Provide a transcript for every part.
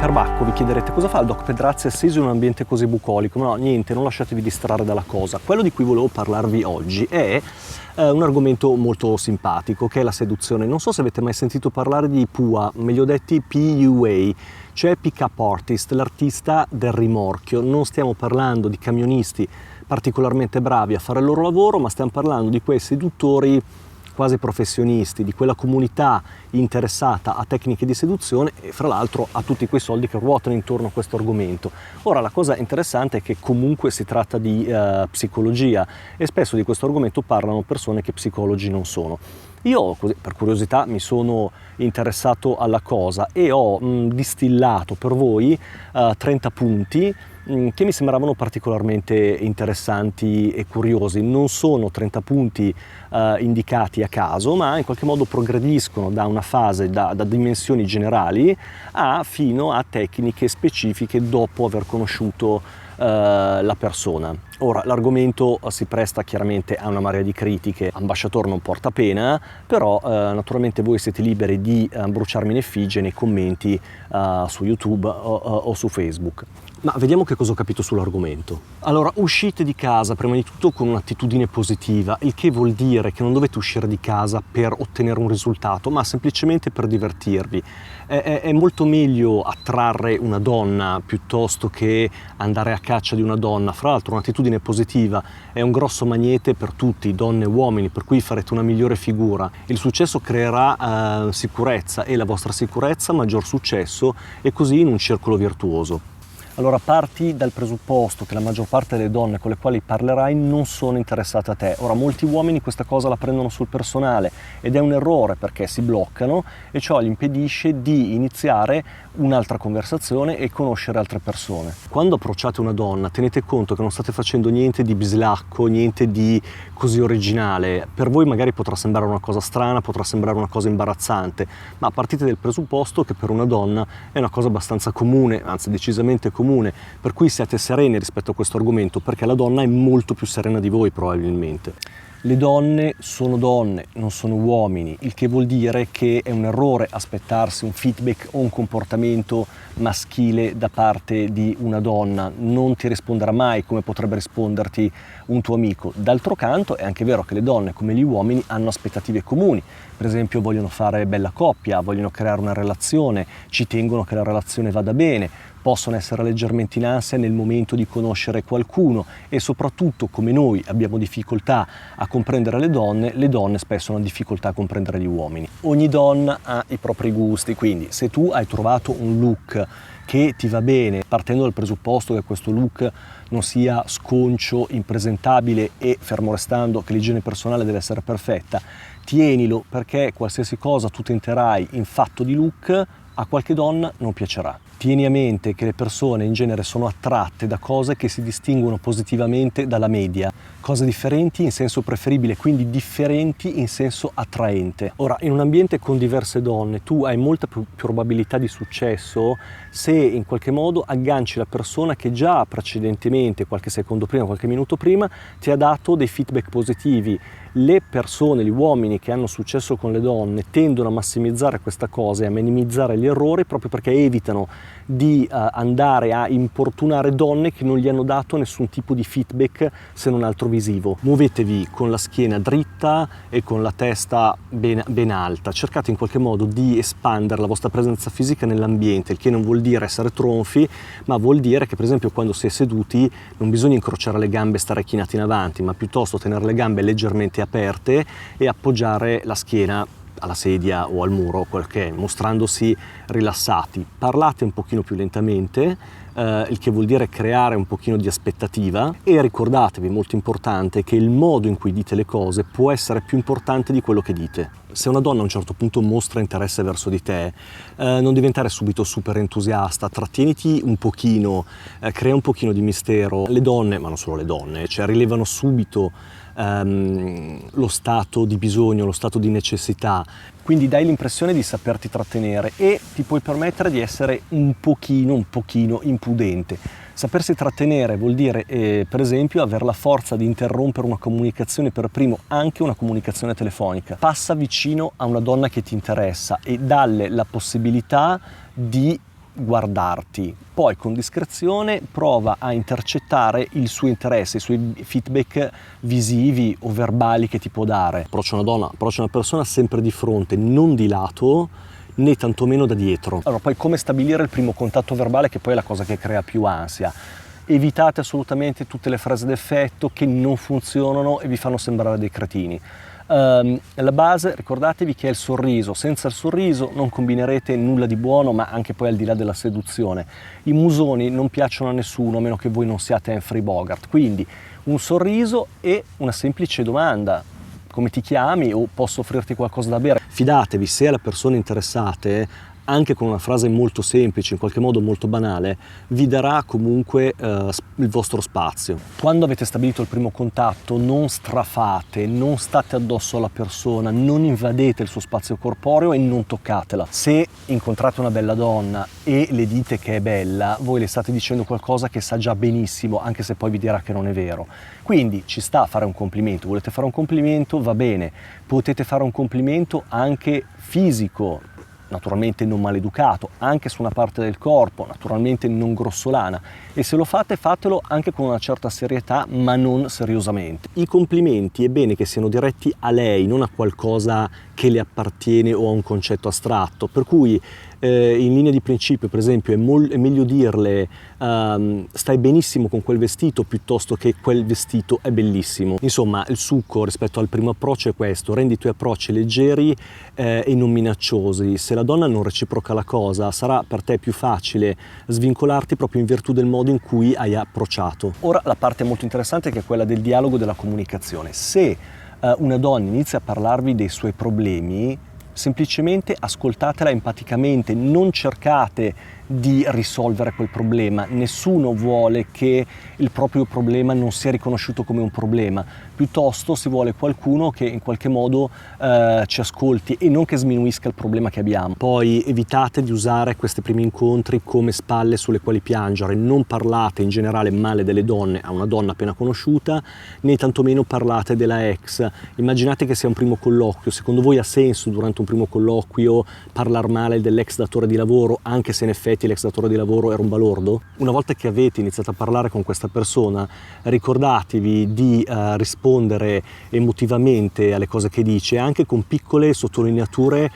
Perbacco, vi chiederete cosa fa il Doc Pedrazzi asseso in un ambiente così bucolico? No, niente, non lasciatevi distrarre dalla cosa. Quello di cui volevo parlarvi oggi è un argomento molto simpatico, che è la seduzione. Non so se avete mai sentito parlare di PUA, meglio detti PUA, cioè Pick-up Artist, l'artista del rimorchio. Non stiamo parlando di camionisti particolarmente bravi a fare il loro lavoro, ma stiamo parlando di quei seduttori quasi professionisti, di quella comunità interessata a tecniche di seduzione e fra l'altro a tutti quei soldi che ruotano intorno a questo argomento. Ora, la cosa interessante è che comunque si tratta di psicologia e spesso di questo argomento parlano persone che psicologi non sono. Io, così, per curiosità, mi sono interessato alla cosa e ho distillato per voi 30 punti che mi sembravano particolarmente interessanti e curiosi. Non sono 30 punti indicati a caso, ma in qualche modo progrediscono da una fase, da dimensioni generali fino a tecniche specifiche dopo aver conosciuto la persona. Ora, l'argomento si presta chiaramente a una marea di critiche, ambasciatore non porta pena, però naturalmente voi siete liberi di bruciarmi in effigie nei commenti su YouTube o su Facebook. Ma vediamo che cosa ho capito sull'argomento. Allora, uscite di casa prima di tutto con un'attitudine positiva, il che vuol dire che non dovete uscire di casa per ottenere un risultato, ma semplicemente per divertirvi. È molto meglio attrarre una donna piuttosto che andare a caccia di una donna. Fra l'altro, un'attitudine positiva è un grosso magnete per tutti, donne e uomini, per cui farete una migliore figura. Il successo creerà sicurezza e la vostra sicurezza maggior successo, e così in un circolo virtuoso. Allora, parti dal presupposto che la maggior parte delle donne con le quali parlerai non sono interessate a te. Ora, molti uomini questa cosa la prendono sul personale ed è un errore, perché si bloccano e ciò gli impedisce di iniziare un'altra conversazione e conoscere altre persone. Quando approcciate una donna, tenete conto che non state facendo niente di bislacco, niente di così originale. Per voi magari potrà sembrare una cosa strana, potrà sembrare una cosa imbarazzante, ma partite dal presupposto che per una donna è una cosa abbastanza comune, anzi decisamente comune, per cui siate sereni rispetto a questo argomento, perché la donna è molto più serena di voi probabilmente. Le donne, non sono uomini, il che vuol dire che è un errore aspettarsi un feedback o un comportamento maschile da parte di una donna. Non ti risponderà mai come potrebbe risponderti un tuo amico. D'altro canto è anche vero che le donne, come gli uomini, hanno aspettative comuni. Per esempio, vogliono fare bella coppia, vogliono creare una relazione, ci tengono che la relazione vada bene, possono essere leggermente in ansia nel momento di conoscere qualcuno e soprattutto, come noi abbiamo difficoltà a comprendere le donne spesso hanno difficoltà a comprendere gli uomini. Ogni donna ha i propri gusti, quindi se tu hai trovato un look che ti va bene, partendo dal presupposto che questo look non sia sconcio, impresentabile e fermo restando che l'igiene personale deve essere perfetta, tienilo, perché qualsiasi cosa tu tenterai in fatto di look a qualche donna non piacerà. Tieni a mente che le persone in genere sono attratte da cose che si distinguono positivamente dalla media, cose differenti in senso preferibile, quindi differenti in senso attraente. Ora, in un ambiente con diverse donne, tu hai molta più probabilità di successo se in qualche modo agganci la persona che già precedentemente, qualche secondo prima, qualche minuto prima, ti ha dato dei feedback positivi. Le persone, gli uomini che hanno successo con le donne tendono a massimizzare questa cosa e a minimizzare gli errori proprio perché evitano di andare a importunare donne che non gli hanno dato nessun tipo di feedback se non altro visivo. Muovetevi con la schiena dritta e con la testa ben alta, cercate in qualche modo di espandere la vostra presenza fisica nell'ambiente, il che non vuol dire essere tronfi, ma vuol dire che per esempio quando si è seduti non bisogna incrociare le gambe e stare chinati in avanti, ma piuttosto tenere le gambe leggermente aperte e appoggiare la schiena alla sedia o al muro, quel che è, mostrandosi rilassati. Parlate un pochino più lentamente, il che vuol dire creare un pochino di aspettativa, e ricordatevi, molto importante, che il modo in cui dite le cose può essere più importante di quello che dite. Se una donna a un certo punto mostra interesse verso di te, non diventare subito super entusiasta, trattieniti un pochino, crea un pochino di mistero. Le donne, ma non solo le donne, cioè rilevano subito lo stato di bisogno, lo stato di necessità, quindi dai l'impressione di saperti trattenere e ti puoi permettere di essere un pochino impudente. Sapersi trattenere vuol dire per esempio avere la forza di interrompere una comunicazione per primo, anche una comunicazione telefonica. Passa vicino a una donna che ti interessa e dalle la possibilità di guardarti, poi con discrezione prova a intercettare il suo interesse, i suoi feedback visivi o verbali che ti può dare. Approccia una donna, approccia una persona sempre di fronte, non di lato né tantomeno da dietro. Allora, poi come stabilire il primo contatto verbale, che poi è la cosa che crea più ansia. Evitate assolutamente tutte le frasi d'effetto che non funzionano e vi fanno sembrare dei cretini. La base, ricordatevi che è il sorriso. Senza il sorriso non combinerete nulla di buono, ma anche poi al di là della seduzione. I musoni non piacciono a nessuno, a meno che voi non siate Humphrey Bogart. Quindi un sorriso e una semplice domanda: come ti chiami, o posso offrirti qualcosa da bere? Fidatevi, se alle persone interessate, anche con una frase molto semplice, in qualche modo molto banale, vi darà comunque il vostro spazio. Quando avete stabilito il primo contatto, non strafate, non state addosso alla persona, non invadete il suo spazio corporeo e non toccatela. Se incontrate una bella donna e le dite che è bella, voi le state dicendo qualcosa che sa già benissimo, anche se poi vi dirà che non è vero. Quindi ci sta a fare un complimento. Volete fare un complimento? Va bene. Potete fare un complimento anche fisico, naturalmente non maleducato, anche su una parte del corpo, naturalmente non grossolana, e se lo fate, fatelo anche con una certa serietà, ma non seriosamente. I complimenti è bene che siano diretti a lei, non a qualcosa che le appartiene o a un concetto astratto, per cui in linea di principio, per esempio, è meglio dirle stai benissimo con quel vestito piuttosto che quel vestito è bellissimo. Insomma, il succo rispetto al primo approccio è questo: rendi i tuoi approcci leggeri e non minacciosi. Se la donna non reciproca la cosa, sarà per te più facile svincolarti proprio in virtù del modo in cui hai approcciato. Ora la parte molto interessante, che è quella del dialogo, della comunicazione. Se una donna inizia a parlarvi dei suoi problemi, semplicemente ascoltatela empaticamente, non cercate di risolvere quel problema. Nessuno vuole che il proprio problema non sia riconosciuto come un problema, piuttosto si vuole qualcuno che in qualche modo ci ascolti e non che sminuisca il problema che abbiamo. Poi evitate di usare questi primi incontri come spalle sulle quali piangere. Non parlate in generale male delle donne a una donna appena conosciuta, né tantomeno parlate della ex. Immaginate che sia un primo colloquio. Secondo voi ha senso durante un primo colloquio parlare male dell'ex datore di lavoro, anche se in effetti l'ex datore di lavoro era un balordo? Una volta che avete iniziato a parlare con questa persona, ricordatevi di rispondere emotivamente alle cose che dice, anche con piccole sottolineature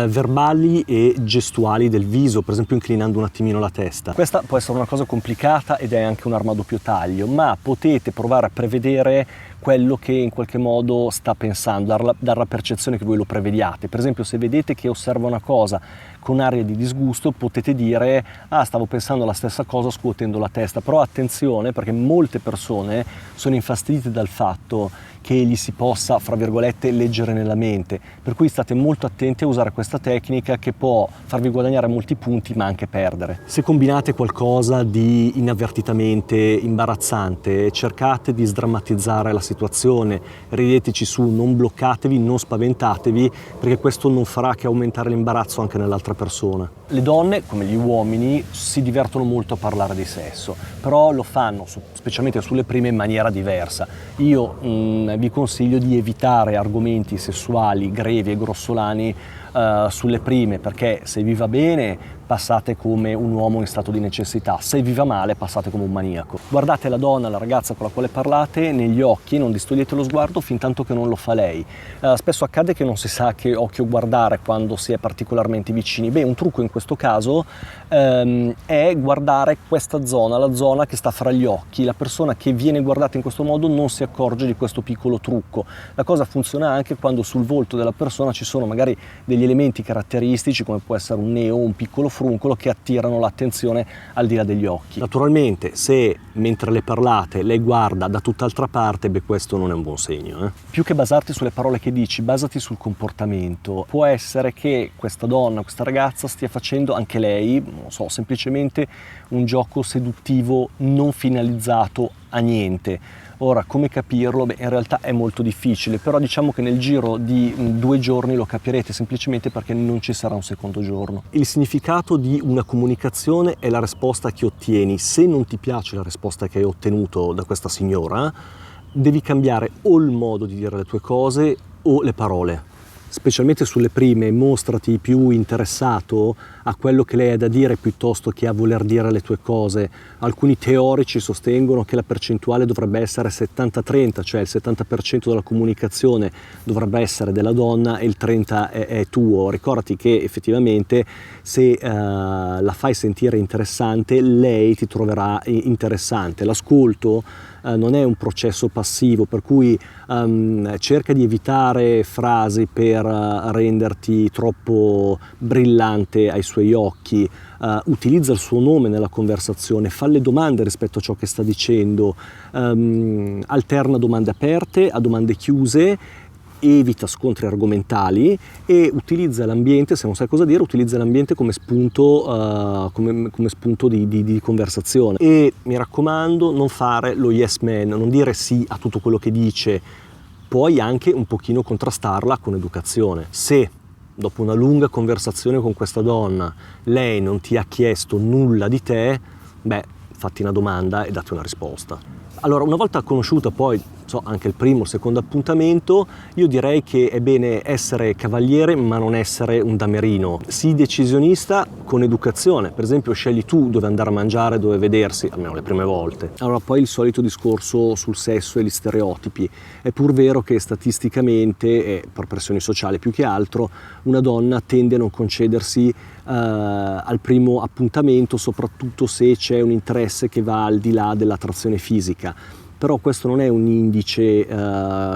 verbali e gestuali del viso, per esempio inclinando un attimino la testa. Questa può essere una cosa complicata ed è anche un'arma a doppio taglio, ma potete provare a prevedere quello che in qualche modo sta pensando, dar la percezione che voi lo prevediate. Per esempio, se vedete che osserva una cosa con aria di disgusto, potete dire: ah, stavo pensando la stessa cosa scuotendo la testa. Però attenzione, perché molte persone sono infastidite dal fatto che gli si possa, fra virgolette, leggere nella mente, per cui state molto attenti a usare questa tecnica, che può farvi guadagnare molti punti ma anche perdere. Se combinate qualcosa di inavvertitamente imbarazzante, cercate di sdrammatizzare la situazione, rideteci su, non bloccatevi, non spaventatevi, perché questo non farà che aumentare l'imbarazzo anche nell'altra persona. Le donne, come gli uomini, si divertono molto a parlare di sesso, però lo fanno, specialmente sulle prime, in maniera diversa. Io vi consiglio di evitare argomenti sessuali grevi e grossolani sulle prime, perché se vi va bene passate come un uomo in stato di necessità, se vi va male passate come un maniaco. Guardate la donna, la ragazza con la quale parlate negli occhi, non distogliete lo sguardo fin tanto che non lo fa lei. Spesso accade che non si sa che occhio guardare quando si è particolarmente vicini. Beh, un trucco in questo caso è guardare questa zona, la zona che sta fra gli occhi. La persona che viene guardata in questo modo non si accorge di questo piccolo trucco. La cosa funziona anche quando sul volto della persona ci sono magari degli elementi caratteristici, come può essere un neo o un piccolo fruncolo, che attirano l'attenzione al di là degli occhi. Naturalmente, se mentre le parlate lei guarda da tutt'altra parte, beh, questo non è un buon segno. Più che basarti sulle parole che dici, basati sul comportamento. Può essere che questa donna, questa ragazza stia facendo anche lei, non so, semplicemente un gioco seduttivo non finalizzato a niente. Ora, come capirlo? Beh, in realtà è molto difficile, però diciamo che nel giro di 2 giorni lo capirete, semplicemente perché non ci sarà un secondo giorno. Il significato di una comunicazione è la risposta che ottieni. Se non ti piace la risposta che hai ottenuto da questa signora, devi cambiare o il modo di dire le tue cose o le parole. specialmente sulle prime, mostrati più interessato a quello che lei ha da dire piuttosto che a voler dire le tue cose. Alcuni teorici sostengono che la percentuale dovrebbe essere 70-30, cioè il 70% della comunicazione dovrebbe essere della donna e il 30% è tuo. Ricordati che effettivamente se la fai sentire interessante, lei ti troverà interessante. L'ascolto non è un processo passivo, per cui cerca di evitare frasi per renderti troppo brillante ai suoi occhi, utilizza il suo nome nella conversazione, falle domande rispetto a ciò che sta dicendo, alterna domande aperte a domande chiuse, evita scontri argomentali e utilizza l'ambiente, se non sai cosa dire, utilizza l'ambiente come spunto, come spunto di conversazione. E mi raccomando, non fare lo yes man, non dire sì a tutto quello che dice, puoi anche un pochino contrastarla con educazione. Se dopo una lunga conversazione con questa donna lei non ti ha chiesto nulla di te, beh, fatti una domanda e datti una risposta. Allora, una volta conosciuta poi anche il primo, il secondo appuntamento, io direi che è bene essere cavaliere ma non essere un damerino. Sii decisionista con educazione, per esempio scegli tu dove andare a mangiare, dove vedersi, almeno le prime volte. Allora, poi il solito discorso sul sesso e gli stereotipi. È pur vero che statisticamente, e per pressioni sociali più che altro, una donna tende a non concedersi al primo appuntamento, soprattutto se c'è un interesse che va al di là dell'attrazione fisica. Però questo non è un indice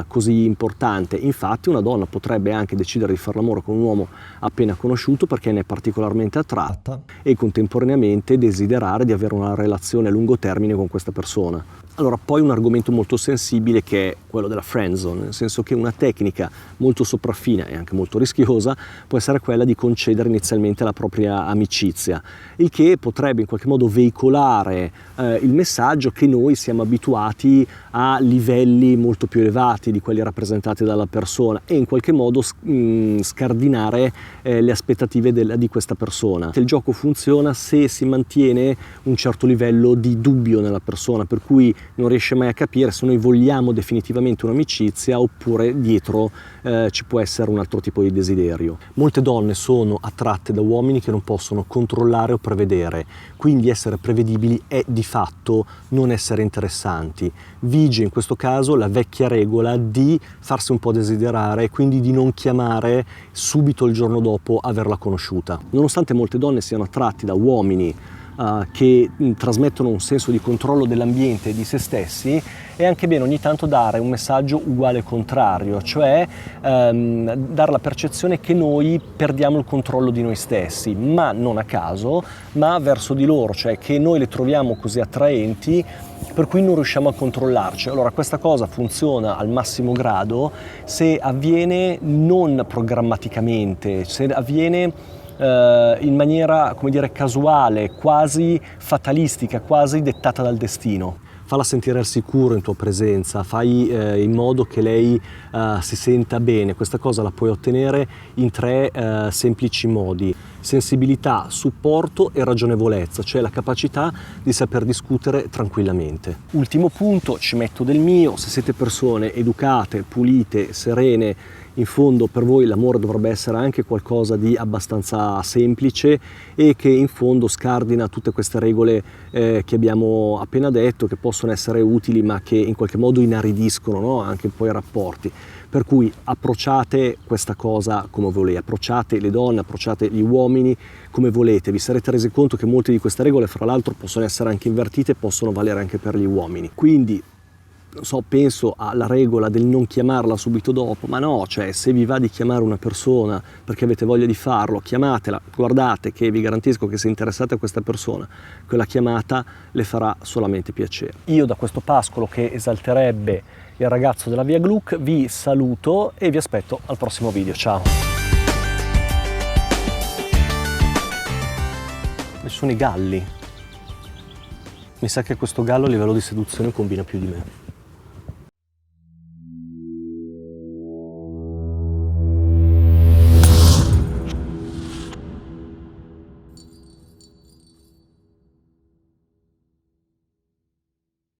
così importante. Infatti una donna potrebbe anche decidere di fare l'amore con un uomo appena conosciuto perché ne è particolarmente attratta e contemporaneamente desiderare di avere una relazione a lungo termine con questa persona. Allora, poi un argomento molto sensibile che è quello della friendzone, nel senso che una tecnica molto sopraffina e anche molto rischiosa può essere quella di concedere inizialmente la propria amicizia, il che potrebbe in qualche modo veicolare il messaggio che noi siamo abituati a livelli molto più elevati di quelli rappresentati dalla persona e in qualche modo scardinare le aspettative di questa persona. Il gioco funziona se si mantiene un certo livello di dubbio nella persona, per cui non riesce mai a capire se noi vogliamo definitivamente un'amicizia oppure dietro ci può essere un altro tipo di desiderio. Molte donne sono attratte da uomini che non possono controllare o prevedere, quindi essere prevedibili è di fatto non essere interessanti. Vige in questo caso la vecchia regola di farsi un po' desiderare e quindi di non chiamare subito il giorno dopo averla conosciuta. Nonostante molte donne siano attratti da uomini che trasmettono un senso di controllo dell'ambiente e di se stessi, è anche bene ogni tanto dare un messaggio uguale contrario, cioè dare la percezione che noi perdiamo il controllo di noi stessi, ma non a caso, ma verso di loro, cioè che noi le troviamo così attraenti per cui non riusciamo a controllarci. Allora questa cosa funziona al massimo grado se avviene non programmaticamente, se avviene in maniera, come dire, casuale, quasi fatalistica, quasi dettata dal destino. Falla sentire al sicuro in tua presenza, fai in modo che lei si senta bene. Questa cosa la puoi ottenere in 3 semplici modi: sensibilità, supporto e ragionevolezza, cioè la capacità di saper discutere tranquillamente. Ultimo punto, ci metto del mio: se siete persone educate, pulite, serene, in fondo per voi l'amore dovrebbe essere anche qualcosa di abbastanza semplice e che in fondo scardina tutte queste regole che abbiamo appena detto, che possono essere utili ma che in qualche modo inaridiscono, no? Anche poi i rapporti. Per cui approcciate questa cosa come volete, approcciate le donne, approcciate gli uomini come volete. Vi sarete resi conto che molte di queste regole, fra l'altro, possono essere anche invertite e possono valere anche per gli uomini. Quindi penso alla regola del non chiamarla subito dopo, ma no, cioè se vi va di chiamare una persona perché avete voglia di farlo, chiamatela, guardate che vi garantisco che se interessate a questa persona, quella chiamata le farà solamente piacere. Io da questo pascolo che esalterebbe il ragazzo della via Gluck vi saluto e vi aspetto al prossimo video, ciao! Ci sono i galli, mi sa che questo gallo a livello di seduzione combina più di me.